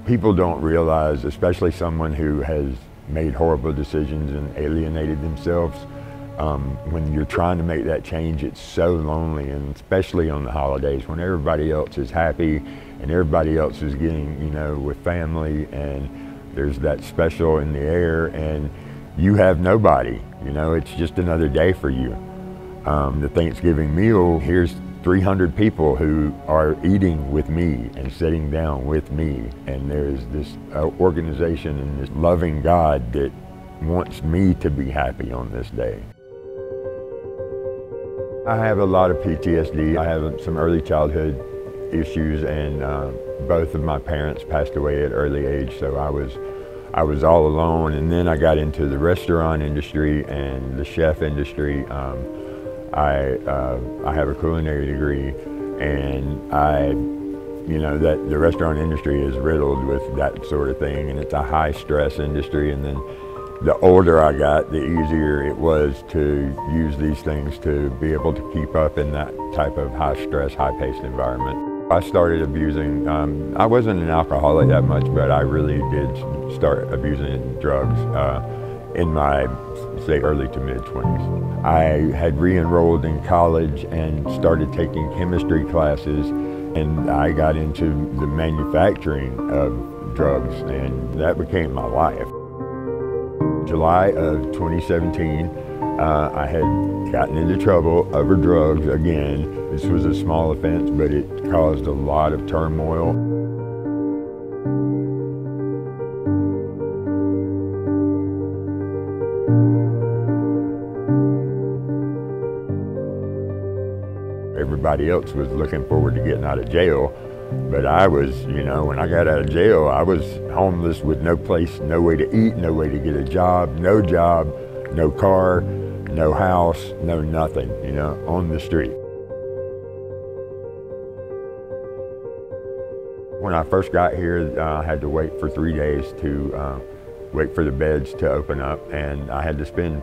People don't realize, especially someone who has made horrible decisions and alienated themselves, when you're trying to make that change, it's so lonely, and especially on the holidays when everybody else is happy and everybody else is getting, you know, with family, and there's that special in the air, and you have nobody. You know, it's just another day for you. The Thanksgiving meal, here's 300 people who are eating with me and sitting down with me, and there's this organization and this loving God that wants me to be happy on this day. I have a lot of PTSD. I have some early childhood issues, and both of my parents passed away at early age, so I was all alone. And then I got into the restaurant industry and the chef industry. I have a culinary degree, and you know, that the restaurant industry is riddled with that sort of thing, and it's a high stress industry. And then the older I got, the easier it was to use these things to be able to keep up in that type of high stress, high paced environment. I started abusing, I wasn't an alcoholic that much, but I really did start abusing drugs in my, say, early to mid-20s. I had re-enrolled in college and started taking chemistry classes, and I got into the manufacturing of drugs, and that became my life. July of 2017, I had gotten into trouble over drugs again. This was a small offense, but it caused a lot of turmoil. Everybody else was looking forward to getting out of jail, but I was, you know, when I got out of jail, I was homeless with no place, no way to eat, no way to get a job, no car, no house, no nothing, you know, on the street. When I first got here, I had to wait for 3 days to wait for the beds to open up, and I had to spend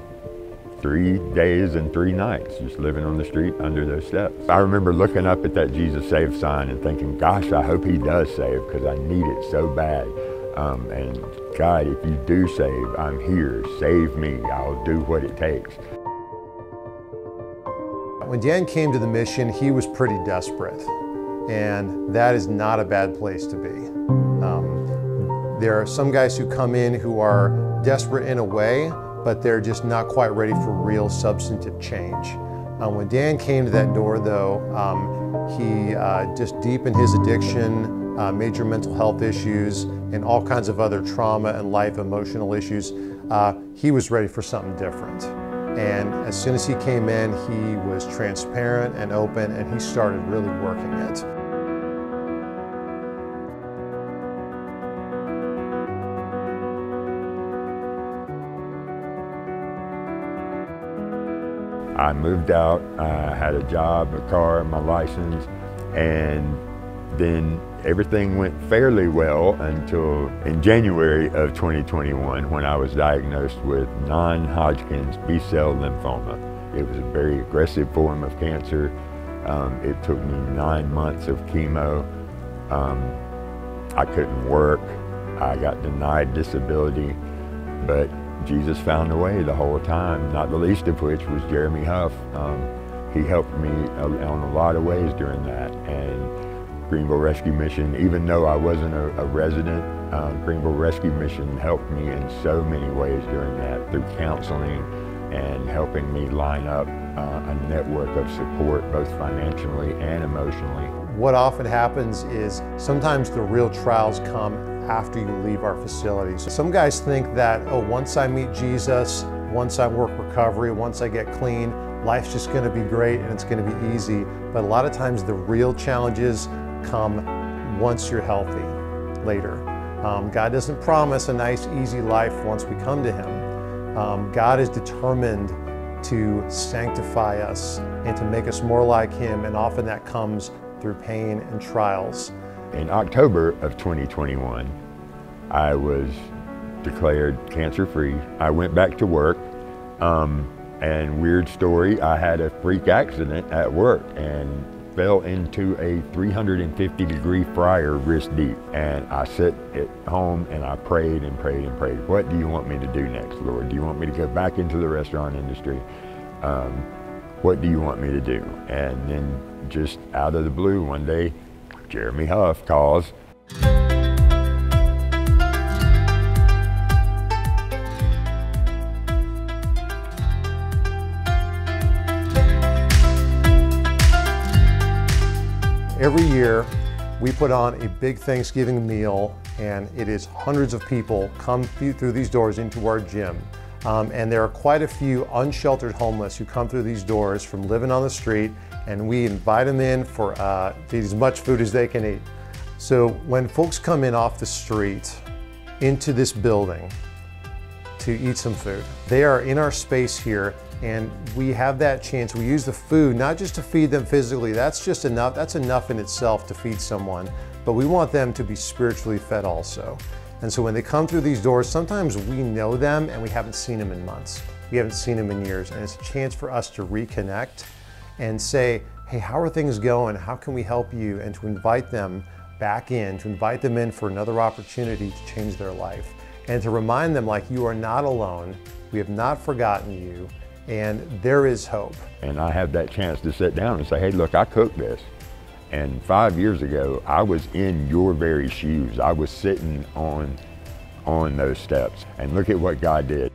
3 days and 3 nights just living on the street under those steps. I remember looking up at that Jesus Save sign and thinking, gosh, I hope he does save, because I need it so bad. And God, if you do save, I'm here. Save me. I'll do what it takes. When Dan came to the mission, he was pretty desperate, and that is not a bad place to be. There are some guys who come in who are desperate in a way, but they're just not quite ready for real substantive change. When Dan came to that door, though, he just deepened his addiction, major mental health issues, and all kinds of other trauma and life emotional issues. He was ready for something different. And as soon as he came in, he was transparent and open, and he started really working it. I moved out, I had a job, a car, my license, and then everything went fairly well until in January of 2021, when I was diagnosed with non-Hodgkin's B-cell lymphoma. It was a very aggressive form of cancer. It took me 9 months of chemo. I couldn't work. I got denied disability, but Jesus found a way the whole time, not the least of which was Jeremy Huff. He helped me on a lot of ways during that. And Greenville Rescue Mission, even though I wasn't a resident, Greenville Rescue Mission helped me in so many ways during that, through counseling and helping me line up a network of support, both financially and emotionally. What often happens is sometimes the real trials come after you leave our facilities. Some guys think that, oh, once I meet Jesus, once I work recovery, once I get clean, life's just going to be great and it's going to be easy. But a lot of times the real challenges come once you're healthy, later. God doesn't promise a nice, easy life once we come to Him. God is determined to sanctify us and to make us more like Him, and often that comes through pain and trials. In October of 2021, I was declared cancer-free. I went back to work, and weird story, I had a freak accident at work, and fell into a 350-degree fryer wrist deep. And I sat at home and I prayed and prayed and prayed. What do you want me to do next, Lord? Do you want me to go back into the restaurant industry? What do you want me to do? And then just out of the blue one day, Jeremy Huff calls. Every year, we put on a big Thanksgiving meal, and it is hundreds of people come through these doors into our gym. And there are quite a few unsheltered homeless who come through these doors from living on the street, and we invite them in for to eat as much food as they can eat. So when folks come in off the street into this building to eat some food, they are in our space here, and we have that chance. We use the food not just to feed them physically, that's just enough, that's enough in itself to feed someone, but we want them to be spiritually fed also. And so when they come through these doors, sometimes we know them and we haven't seen them in months. We haven't seen them in years, and it's a chance for us to reconnect and say, hey, how are things going? How can we help you? And to invite them back in, to invite them in for another opportunity to change their life. And to remind them, like, you are not alone, we have not forgotten you, and there is hope. And I have that chance to sit down and say, hey, look, I cooked this. And 5 years ago, I was in your very shoes. I was sitting on those steps, and look at what God did.